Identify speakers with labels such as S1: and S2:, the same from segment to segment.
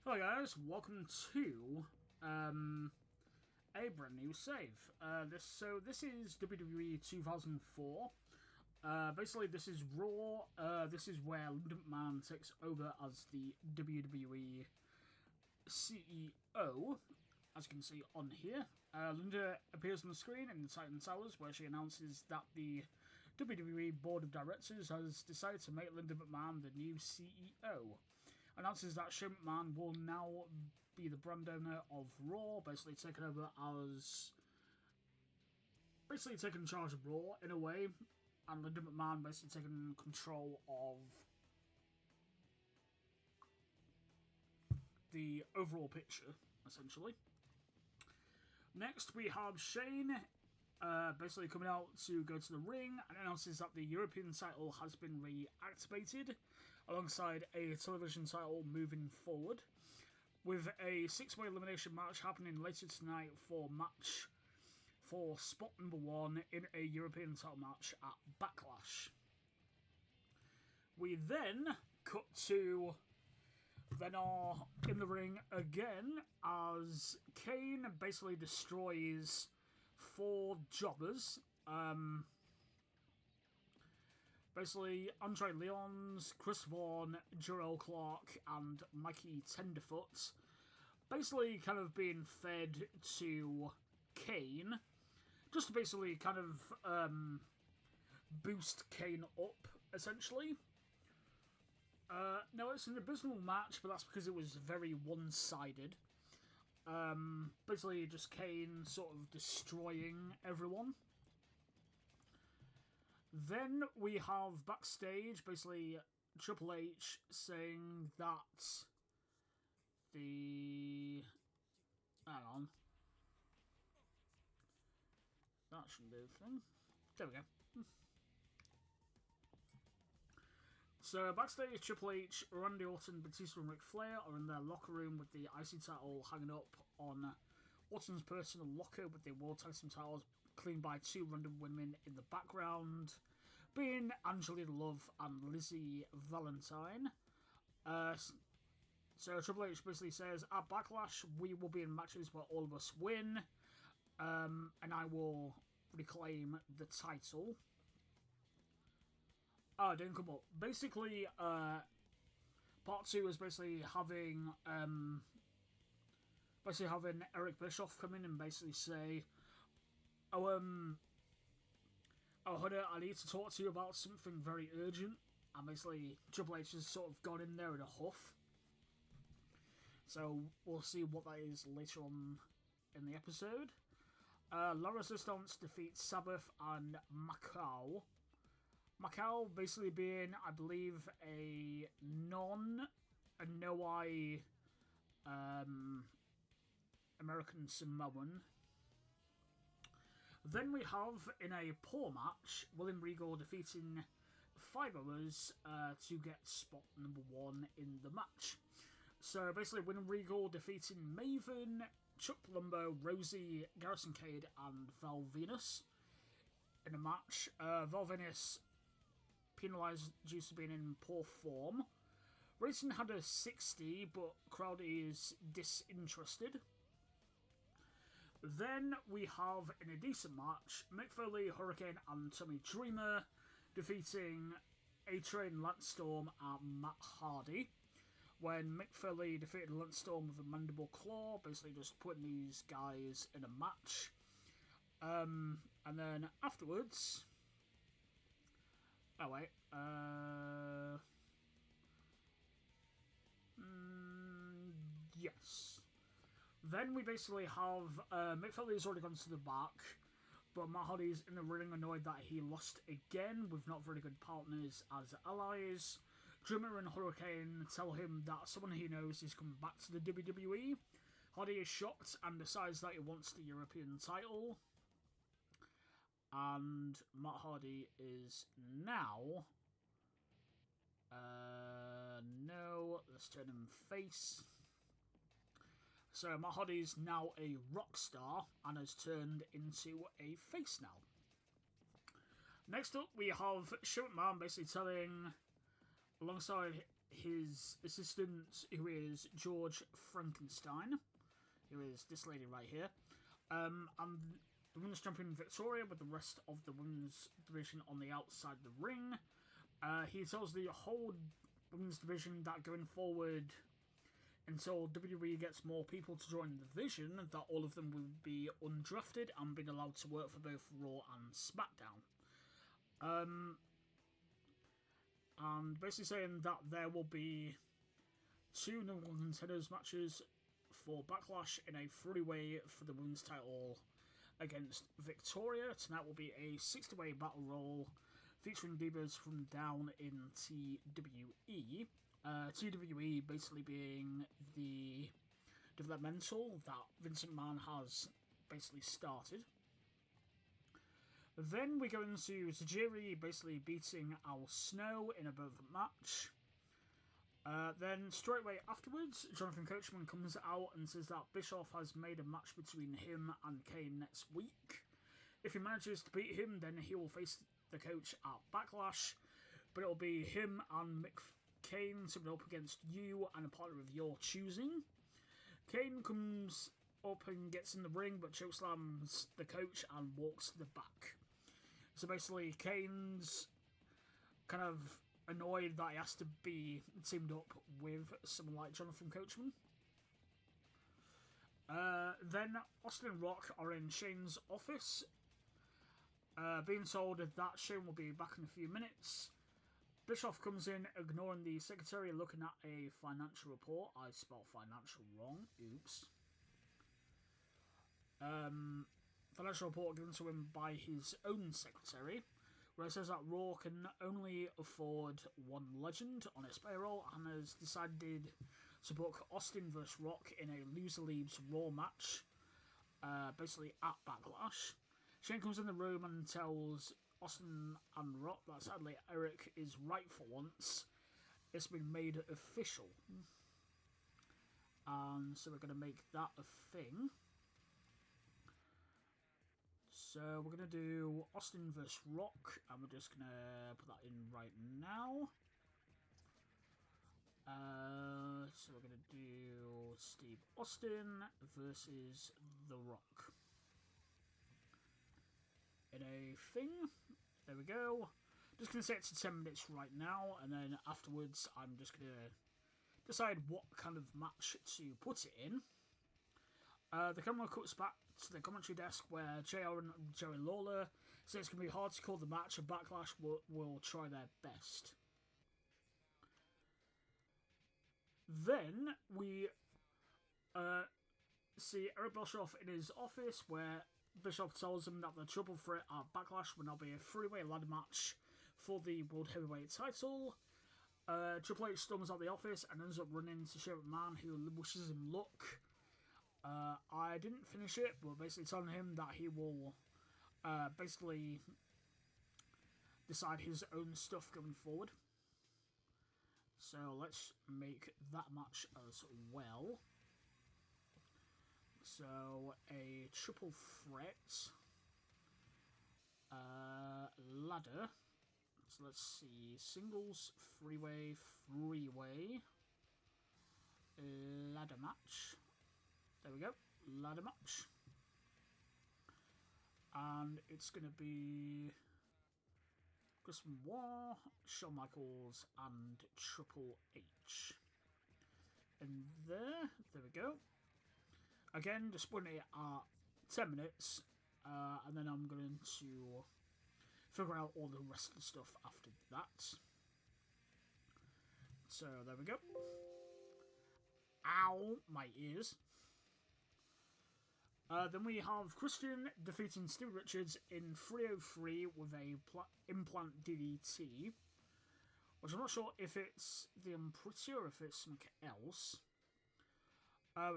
S1: Hello guys, welcome to a brand new save. This is WWE 2004. Basically, this is Raw. This is where Linda McMahon takes over as the WWE CEO. As you can see on here, Linda appears on the screen in the Titan Towers, where she announces that the WWE Board of Directors has decided to make Linda McMahon the new CEO. Announces that Shane McMahon will now be the brand owner of Raw, basically taking over as... basically taking charge of Raw, in a way, and Linda McMahon basically taking control of the overall picture, essentially. Next, we have Shane basically coming out to go to the ring and announces that the European title has been reactivated alongside a television title moving forward, with a 6-way elimination match happening later tonight for spot number 1 in a European title match at Backlash. We then cut to are in the ring again as Kane basically destroys 4 jobbers. Basically, Andre Leons, Chris Vaughan, Jarrell Clark, and Mikey Tenderfoot basically kind of being fed to Kane, just to basically kind of boost Kane up, essentially. No, it's an abysmal match, but that's because it was very one-sided. Basically, just Kane sort of destroying everyone. Then we have backstage, basically, Triple H saying that the... Hang on. That shouldn't be the thing. There we go. So, backstage, Triple H, Randy Orton, Batista and Ric Flair are in their locker room with the IC title hanging up on Orton's personal locker, with the World Tag Team titles cleaned by 2 random women in the background, being Angelina Love and Lizzie Valentine. So, Triple H basically says, at Backlash, we will be in matches where all of us win, and I will reclaim the title. Oh, it didn't come up. Basically, part 2 is basically having Eric Bischoff come in and basically say, honey, I need to talk to you about something very urgent. And basically, Triple H has sort of gone in there in a huff. So, we'll see what that is later on in the episode. La Resistance defeats Sabbath and Macau. Macau basically being, I believe, a no-I American Samoan. Then we have, in a poor match, William Regal defeating 5 others to get spot number 1 in the match. So basically, William Regal defeating Maven, Chuck Palumbo, Rosie, Garrison Cade, and Val Venus in a match. Val Venus penalised due to being in poor form. Racing had a 60, but crowd is disinterested. Then we have, in a decent match, Mick Foley, Hurricane, and Tommy Dreamer defeating A-Train, Lance Storm, and Matt Hardy. When Mick Foley defeated Lance Storm with a mandible claw, basically just putting these guys in a match. And then afterwards... Oh, wait. Yes. Then we basically have Mick Foley's already gone to the back, but Matt Hardy's in the ring annoyed that he lost again with not very good partners as allies. Dreamer and Hurricane tell him that someone he knows is coming back to the WWE. Hardy is shocked and decides that he wants the European title. And Matt Hardy is now... no, let's turn him face. So Matt Hardy's now a rock star and has turned into a face now. Next up, we have Shane McMahon basically telling, alongside his assistant, who is George Frankenstein, who is this lady right here, and the women's champion Victoria with the rest of the women's division on the outside the ring. He tells the whole women's division that going forward, until WWE gets more people to join the division, that all of them will be undrafted and being allowed to work for both Raw and SmackDown. And basically saying that there will be 2 number 1 contenders matches for Backlash in a three-way for the women's title against Victoria. Tonight will be a 60-way battle royal featuring divas from down in TWE. TWE basically being the developmental that Vince McMahon has basically started. Then we go into Tajiri basically beating Al Snow in a both match. Then straightway afterwards, Jonathan Coachman comes out and says that Bischoff has made a match between him and Kane next week. If he manages to beat him, then he will face the coach at Backlash, but it will be him and Kane to go up against you and a partner of your choosing. Kane comes up and gets in the ring, but chokeslams the coach and walks to the back. So basically, Kane's kind of annoyed that he has to be teamed up with someone like Jonathan Coachman. Then Austin and Rock are in Shane's office, being told that Shane will be back in a few minutes. Bischoff comes in, ignoring the secretary, looking at a financial report. I spelled financial wrong. Oops. Financial report given to him by his own secretary, where it says that Raw can only afford one legend on its payroll and has decided to book Austin vs. Rock in a loser leaves Raw match, basically at Backlash. Shane comes in the room and tells Austin and Rock that sadly Eric is right for once. It's been made official. And so we're going to make that a thing. So we're going to do Austin vs. Rock, and we're just going to put that in right now. So we're going to do Steve Austin versus The Rock. In a thing. There we go. Just going to set it to 10 minutes right now, and then afterwards I'm just going to decide what kind of match to put it in. The camera cuts back to the commentary desk where JR and Jerry Lawler say it's going to be hard to call the match, and Backlash will try their best. Then we see Eric Bischoff in his office where Bischoff tells him that the triple threat at Backlash will now be a three-way ladder match for the World Heavyweight title. Triple H storms out the office and ends up running to Shane McMahon, who wishes him luck. I didn't finish it, but basically telling him that he will basically decide his own stuff going forward. So let's make that match as well. So a triple threat ladder. So let's see, singles, three-way ladder match. There we go, ladder match. And it's going to be Chris Benoit, Shawn Michaels, and Triple H. And there we go. Again, just putting it at 10 minutes, and then I'm going to figure out all the rest of the stuff after that. So, there we go. Ow, my ears. Then we have Christian defeating Steve Richards in 303 with a implant DDT, which I'm not sure if it's the Unpretty or if it's something else.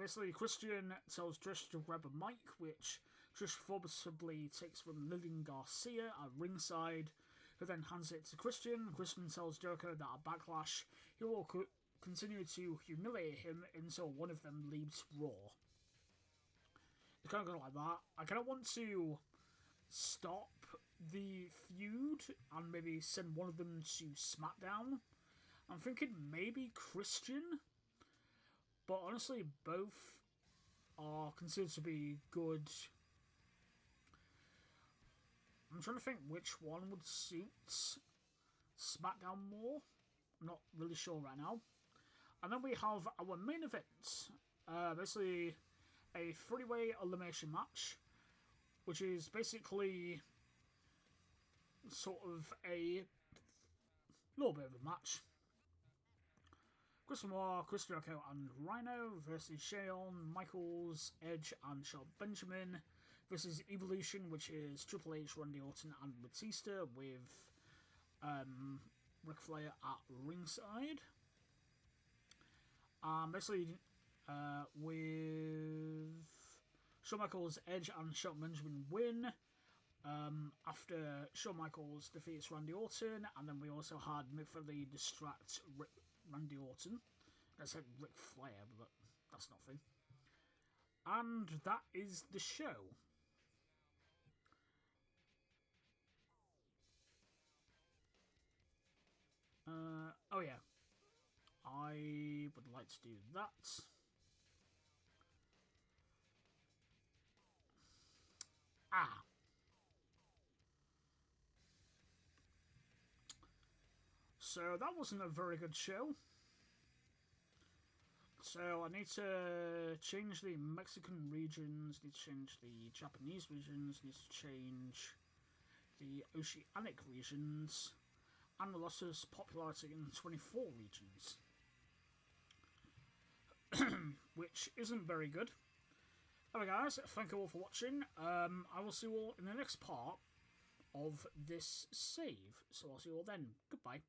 S1: Basically, Christian tells Trish to grab a mic, which Trish forcibly takes from Lillian Garcia at ringside, who then hands it to Christian. Christian tells Jericho that at Backlash, he will continue to humiliate him until one of them leaves Raw. It's kind of going like that. I kind of want to stop the feud and maybe send one of them to SmackDown I'm thinking maybe Christian, but honestly, both are considered to be good. I'm trying to think which one would suit SmackDown more. I'm not really sure right now. And then we have our main event. Basically, a three-way elimination match, which is basically sort of a little bit of a match. Chris Moore, Chris Jericho, and Rhino versus Shawn Michaels, Edge, and Shelton Benjamin versus Evolution, which is Triple H, Randy Orton, and Batista with Ric Flair at ringside. Basically, with Shawn Michaels, Edge, and Shelton Benjamin win after Shawn Michaels defeats Randy Orton, and then we also had Mick Foley distract Randy Orton. I said Ric Flair, but that's nothing. And that is the show. Oh yeah, I would like to do that. Ah. So that wasn't a very good show. So I need to change the Mexican regions, need to change the Japanese regions, need to change the Oceanic regions, and we lost its popularity in 24 regions. Which isn't very good. Alright guys, thank you all for watching. I will see you all in the next part of this save. So I'll see you all then. Goodbye.